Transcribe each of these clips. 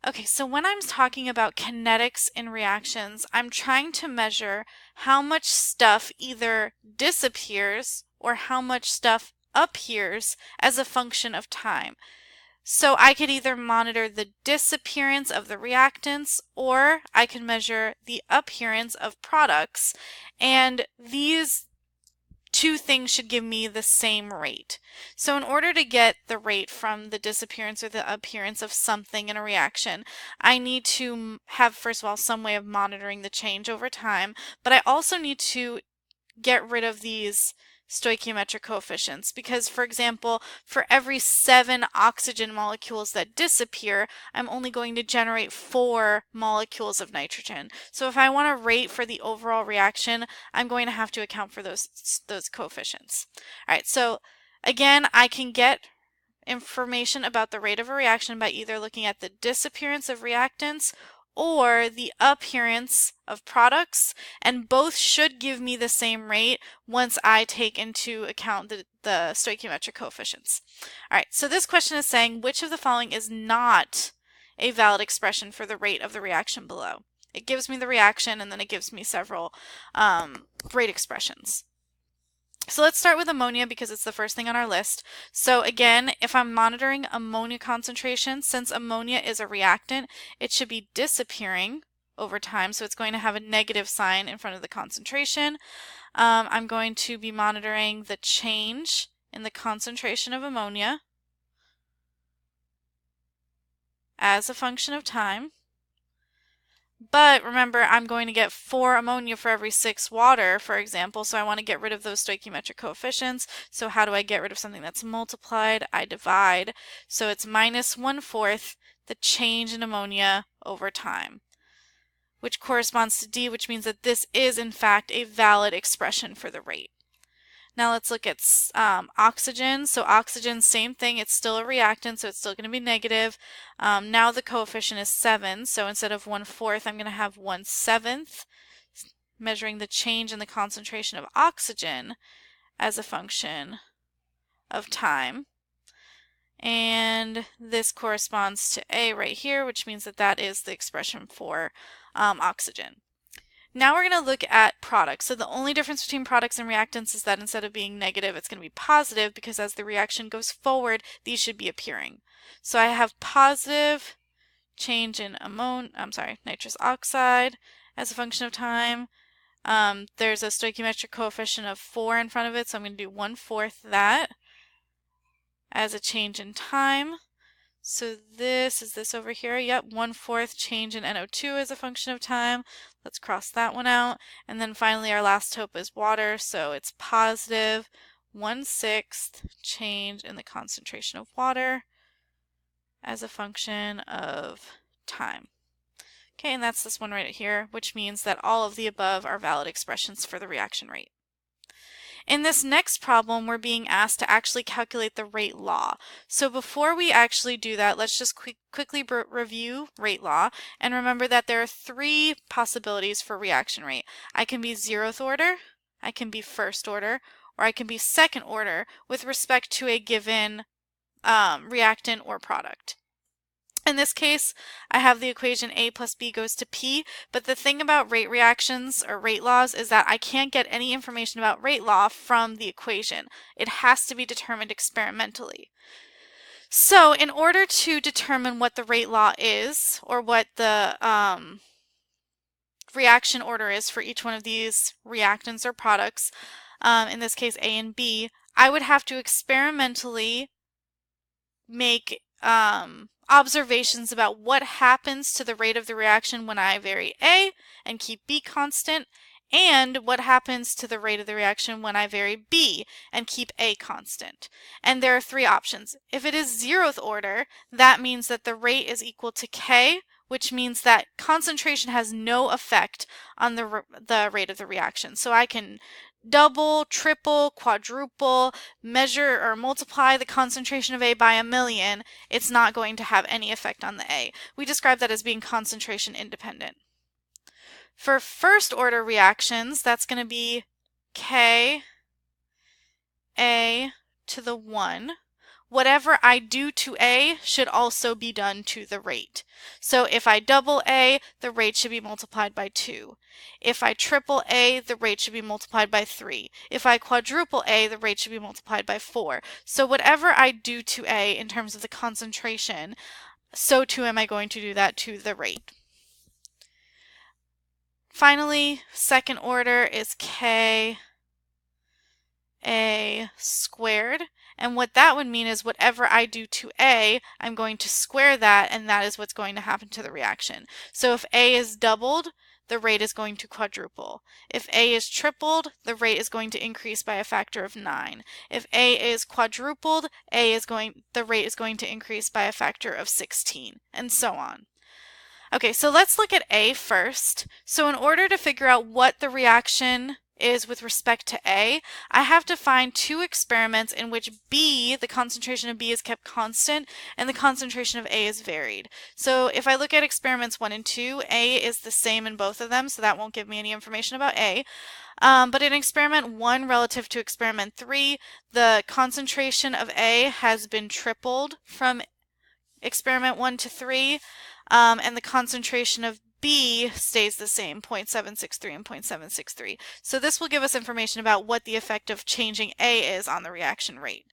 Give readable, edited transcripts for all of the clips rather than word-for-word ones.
Okay, so when I'm talking about kinetics in reactions, I'm trying to measure how much stuff either disappears or how much stuff appears as a function of time. So I could either monitor the disappearance of the reactants or I can measure the appearance of products, and these two things should give me the same rate. So in order to get the rate from the disappearance or the appearance of something in a reaction, I need to have, first of all, some way of monitoring the change over time, but I also need to get rid of these stoichiometric coefficients because, for example, for every 7 oxygen molecules that disappear, I'm only going to generate 4 molecules of nitrogen. So if I want a rate for the overall reaction, I'm going to have to account for those coefficients. All right, so again, I can get information about the rate of a reaction by either looking at the disappearance of reactants or the appearance of products, and both should give me the same rate once I take into account the stoichiometric coefficients. All right, so this question is saying which of the following is not a valid expression for the rate of the reaction below. It gives me the reaction and then it gives me several rate expressions. So let's start with ammonia because it's the first thing on our list. So again, if I'm monitoring ammonia concentration, since ammonia is a reactant, it should be disappearing over time. So it's going to have a negative sign in front of the concentration. I'm going to be monitoring the change in the concentration of ammonia as a function of time. But remember, I'm going to get 4 ammonia for every 6 water, for example, so I want to get rid of those stoichiometric coefficients. So how do I get rid of something that's multiplied? I divide. So it's minus 1/4 the change in ammonia over time, which corresponds to D, which means that this is in fact a valid expression for the rate. Now let's look at oxygen. So oxygen, same thing, it's still a reactant, so it's still going to be negative. Now the coefficient is 7, so instead of 1/4, I'm going to have 1/7, measuring the change in the concentration of oxygen as a function of time. And this corresponds to A right here, which means that that is the expression for oxygen. Now we're going to look at products. So the only difference between products and reactants is that instead of being negative, it's going to be positive because as the reaction goes forward, these should be appearing. So I have positive change in nitrous oxide as a function of time. There's a stoichiometric coefficient of 4 in front of it, so I'm going to do 1/4 that as a change in time. So this is this over here. Yep, 1/4 change in NO2 as a function of time. Let's cross that one out. And then finally our last hope is water, so it's positive 1/6 change in the concentration of water as a function of time. Okay, and that's this one right here, which means that all of the above are valid expressions for the reaction rate. In this next problem, we're being asked to actually calculate the rate law. So before we actually do that, let's just quickly review rate law and remember that there are 3 possibilities for reaction rate. I can be 0th order, I can be 1st order, or I can be 2nd order with respect to a given reactant or product. In this case, I have the equation A plus B goes to P, but the thing about rate reactions or rate laws is that I can't get any information about rate law from the equation. It has to be determined experimentally. So in order to determine what the rate law is, or what the reaction order is for each one of these reactants or products, in this case A and B, I would have to experimentally make observations about what happens to the rate of the reaction when I vary A and keep B constant, and what happens to the rate of the reaction when I vary B and keep A constant. And there are 3 options. If it is 0th order, that means that the rate is equal to K, which means that concentration has no effect on the rate of the reaction. So I can double, triple, quadruple, measure or multiply the concentration of A by 1,000,000, it's not going to have any effect on the A. We describe that as being concentration independent. For 1st order reactions, that's going to be K A to the 1, whatever I do to A should also be done to the rate. So if I double A, the rate should be multiplied by 2. If I triple A, the rate should be multiplied by 3. If I quadruple A, the rate should be multiplied by 4. So whatever I do to A in terms of the concentration, so too am I going to do that to the rate. Finally, second order is Ka squared. And what that would mean is whatever I do to A, I'm going to square that, and that is what's going to happen to the reaction. So if A is doubled, the rate is going to quadruple. If A is tripled, the rate is going to increase by a factor of 9. If A is quadrupled, the rate is going to increase by a factor of 16, and so on. Okay, so let's look at A first. So in order to figure out what the reaction is with respect to A, I have to find two experiments in which B, the concentration of B is kept constant and the concentration of A is varied. So if I look at experiments 1 and 2, A is the same in both of them, so that won't give me any information about A. But in experiment 1 relative to experiment 3, the concentration of A has been tripled from experiment 1 to 3, and the concentration of B stays the same, 0.763 and 0.763. So this will give us information about what the effect of changing A is on the reaction rate.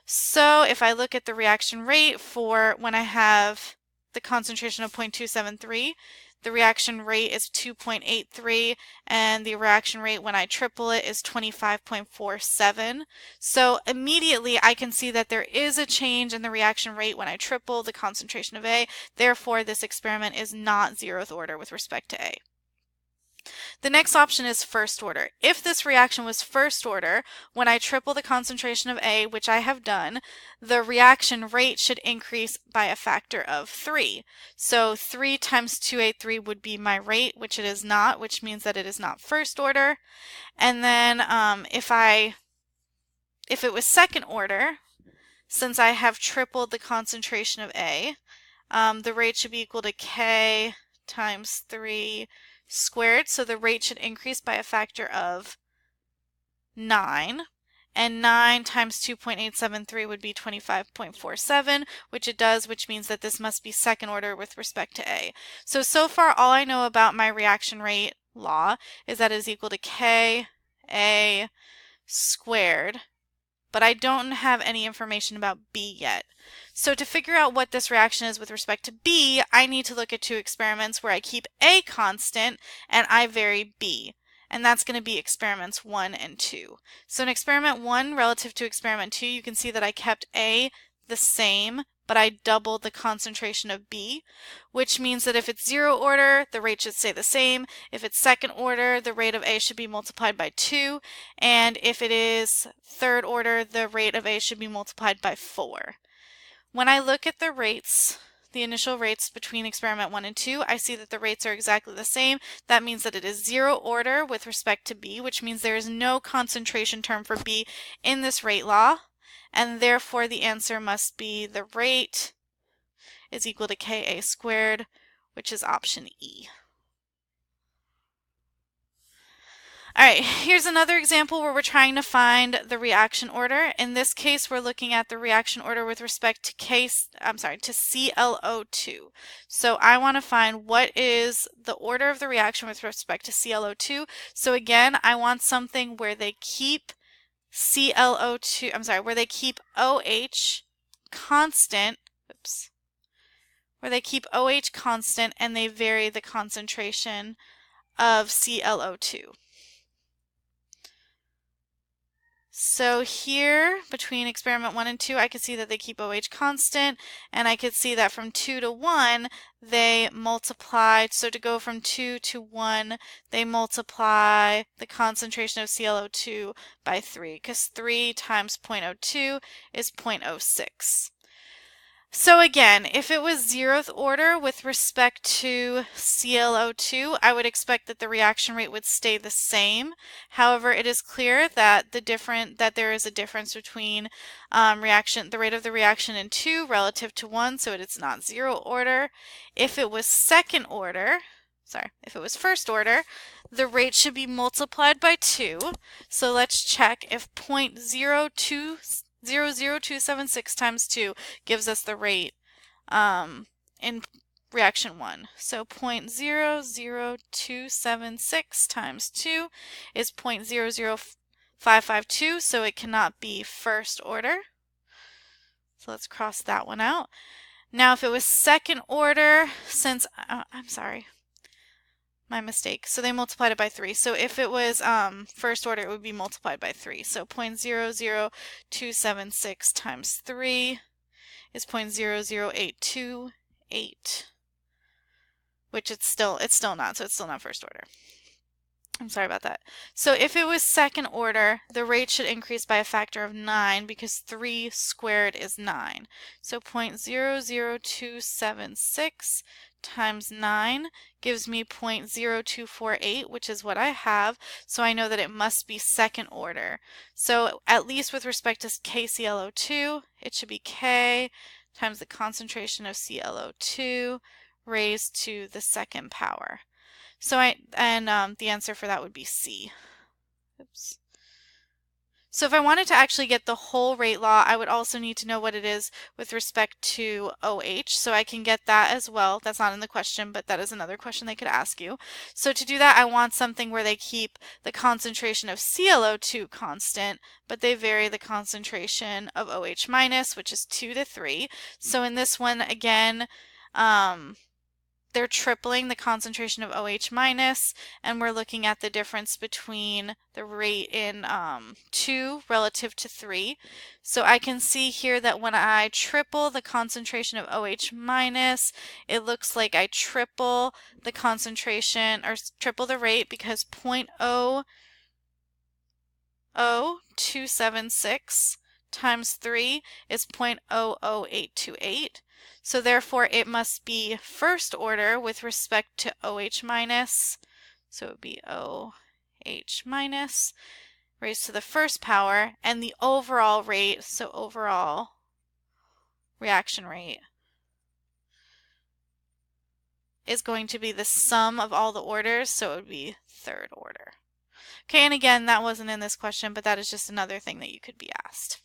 So if I look at the reaction rate for when I have the concentration of 0.273, the reaction rate is 2.83, and the reaction rate when I triple it is 25.47. So immediately I can see that there is a change in the reaction rate when I triple the concentration of A. Therefore, this experiment is not zeroth order with respect to A. The next option is first order. If this reaction was first order, when I triple the concentration of A, which I have done, the reaction rate should increase by a factor of 3. So 3 times 283 would be my rate, which it is not, which means that it is not first order. And then if it was second order, since I have tripled the concentration of A, the rate should be equal to K times 3 squared, so the rate should increase by a factor of 9, and 9 times 2.873 would be 25.47, which it does, which means that this must be second order with respect to A. So far all I know about my reaction rate law is that it is equal to Ka squared, but I don't have any information about B yet. So to figure out what this reaction is with respect to B, I need to look at two experiments where I keep A constant and I vary B. And that's going to be experiments 1 and 2. So in experiment 1 relative to experiment 2, you can see that I kept A the same, but I doubled the concentration of B, which means that if it's zero order, the rate should stay the same. If it's second order, the rate of A should be multiplied by 2. And if it is third order, the rate of A should be multiplied by 4. When I look at the rates, the initial rates between experiment 1 and 2, I see that the rates are exactly the same. That means that it is zero order with respect to B, which means there is no concentration term for B in this rate law, and therefore the answer must be the rate is equal to Ka squared, which is option E. Alright, here's another example where we're trying to find the reaction order. In this case, we're looking at the reaction order with respect to ClO2. So I want to find what is the order of the reaction with respect to ClO2. So again, I want something where they keep where they keep OH constant, where they keep OH constant and they vary the concentration of ClO2. So here, between experiment 1 and 2, I could see that they keep OH constant, and I could see that from 2 to 1, they multiplied. So to go from 2 to 1, they multiply the concentration of ClO2 by 3, because 3 times 0.02 is 0.06. So again, if it was zeroth order with respect to ClO2, I would expect that the reaction rate would stay the same. However, it is clear that there is a difference between the rate of the reaction in 2 relative to 1, so it's not zero order. If it was first order, the rate should be multiplied by 2. So let's check if 0.02 0.00276 times 2 gives us the rate in reaction 1. So 0.00276 times 2 is 0.00552, so it cannot be first order. So let's cross that one out. Now if it was second order, since, I'm sorry, my mistake. So they multiplied it by 3. So if it was first order, it would be multiplied by 3. So 0.00276 times 3 is 0.00828, which it's still not, so it's still not first order. I'm sorry about that. So if it was second order, the rate should increase by a factor of 9 because 3 squared is 9. So 0.00276 times 9 gives me 0.0248, which is what I have. So I know that it must be second order. So at least with respect to KClO2, it should be K times the concentration of ClO2 raised to the second power. So the answer for that would be C. Oops. So if I wanted to actually get the whole rate law, I would also need to know what it is with respect to OH. So I can get that as well. That's not in the question, but that is another question they could ask you. So to do that, I want something where they keep the concentration of ClO2 constant, but they vary the concentration of OH minus, which is 2 to 3. So in this one, again, they're tripling the concentration of OH minus, and we're looking at the difference between the rate in 2 relative to 3. So I can see here that when I triple the concentration of OH minus, it looks like I triple the concentration, or triple the rate, because 0.00276 times 3 is 0.00828. So therefore it must be first order with respect to OH minus. So it would be OH minus raised to the first power, and the overall rate, so overall reaction rate, is going to be the sum of all the orders, so it would be third order. Okay, and again, that wasn't in this question, but that is just another thing that you could be asked.